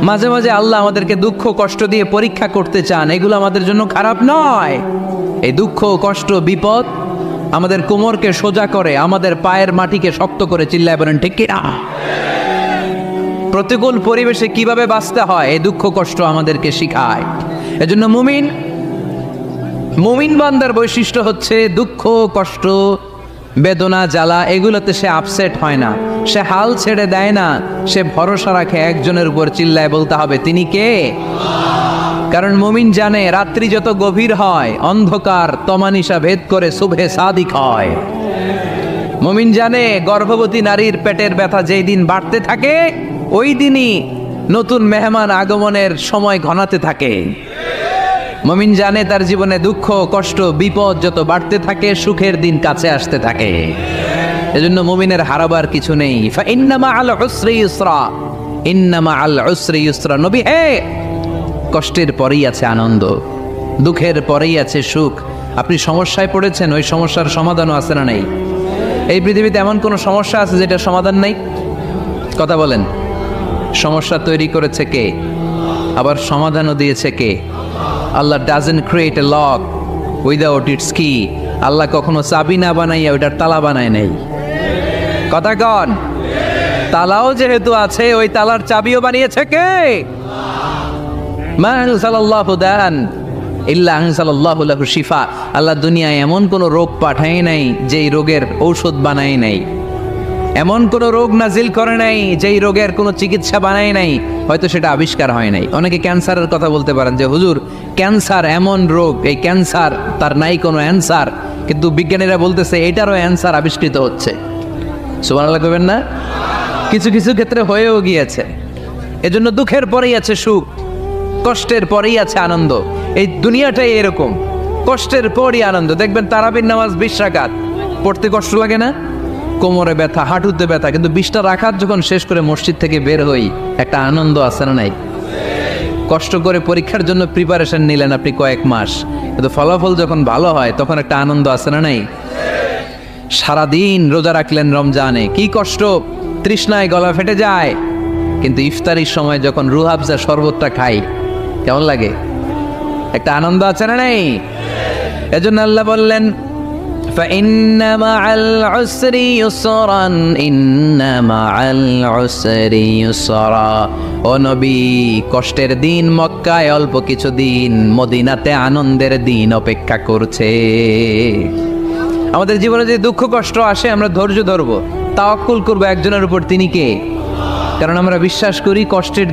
মাঝে মাঝে আল্লাহ আমাদেরকে দুঃখ কষ্ট দিয়ে পরীক্ষা করতে চান, এগুলো আমাদের জন্য খারাপ নয়। এই দুঃখ কষ্ট বিপদ আমাদের কোমরকে সোজা করে, আমাদের পায়ের মাটিকে শক্ত করে, চিল্লায় বলেন ঠিক কিনা? প্রতিকূল পরিবেশে কিভাবে বাঁচতে হয় এই দুঃখ কষ্ট আমাদেরকে শিখায়। এজন্য মুমিন বান্দার বৈশিষ্ট্য হচ্ছে দুঃখ কষ্ট বেদনা জ্বালা এগুলোতে সে আপসেট হয় না, সে হাল ছেড়ে দেয় না, সে ভরসা রাখে একজনের উপর, চিল্লায় বলতে হবে তিনি কে? কারণ মুমিন জানে রাত্রি যত গভীর হয় অন্ধকার তমানিসা ভেদ করে সুবহে সাদিক হয়। মুমিন জানে গর্ভবতী নারীর পেটের ব্যথা যেই দিন বাড়তে থাকে ওই দিনই নতুন মেহমান আগমনের সময় ঘনাতে থাকে। মুমিন জানে তার জীবনে দুঃখ কষ্ট বিপদ যত বাড়তে থাকে সুখের দিন কাছে আসতে থাকে। এজন্য মুমিনের হারাবার কিছু নেই। ইন্না মাআল উসরি ইউসরা, ইন্না মাআল উসরি ইউসরা। নবী হে, কষ্টের পরেই আছে আনন্দ, দুঃখের পরেই আছে সুখ। আপনি সমস্যায় পড়েছেন, ওই সমস্যার সমাধানও আছে না নাই? এই পৃথিবীতে এমন কোনো সমস্যা আছে যেটা সমাধান নাই? কথা বলেন। সমস্যা তৈরি করেছে কে? আবার সমাধানও দিয়েছে কে? Allah doesn't create a lock without it's কি। আল্লাহ কখনো চাবি না বানাইয়া ওইটার তালা বানায় নাই। কথা কন। তালাও যেহেতু আছে ওই তালার চাবিও বানিয়েছে কে? মা আনজালাল্লাহু দান ইল্লা আনজালাল্লাহু লাহু শিফা। আল্লাহ দুনিয়ায় এমন কোনো রোগ পাঠায় নাই যেই রোগের ঔষধ বানায় নাই, এমন কোনো রোগ নাজিল করে নাই যেই রোগের কোনো চিকিৎসা বানায় নাই, হয়তো সেটা আবিষ্কার হয় নাই। অনেকে ক্যান্সারের কথা বলতে পারেন যে হুজুর ক্যান্সার এমন রোগ, এই ক্যান্সার তার নাই কোনো অ্যান্সার, কিন্তু বিজ্ঞানীরা বলতেছে এটারও অ্যান্সার আবিষ্কৃত হচ্ছে। সুবহানাল্লাহ কইবেন না? কিছু কিছু ক্ষেত্রে হয়েও গিয়েছে। এজন্য দুঃখের পরেই আছে সুখ, কষ্টের পরেই আছে আনন্দ। এই দুনিয়াটাই এরকম, কষ্টের পরই আনন্দ। দেখবেন তারাবির নামাজ 20 রাকাত পড়তে কষ্ট লাগে না? কোমরে ব্যথা, হাঁটুতে ব্যথা, কিন্তু 20টা রাকাত যখন শেষ করে মসজিদ থেকে বের হই একটা আনন্দ আছে না নাই? কষ্ট করে পরীক্ষার জন্য প্রিপারেশন নিলেন আপনি কয়েক মাস, কিন্তু ফলাফল যখন ভালো হয় তখন একটা আনন্দ আছে না নাই? সারাদিন রোজা রাখলেন রমজানে, কি কষ্ট, তৃষ্ণায় গলা ফেটে যায়, কিন্তু ইফতারির সময় যখন রুহ আফজা শরবতটা খাই কেমন লাগে? একটা আনন্দ আছে না নাই? এজন্য আল্লাহ বললেন فإن مع العسر يسرا إن مع العسر يسرا। ও নবী, কষ্টের দিন মক্কায় অল্প কিছু দিন, মদিনাতে আনন্দের দিন অপেক্ষা করছে। আমাদের জীবনে যে দুঃখ কষ্ট আসে আমরা ধৈর্য ধরবো, তাওয়াক্কুল করবো একজনের উপর, তিনি কে? কারণ আমরা বিশ্বাস করি কষ্টের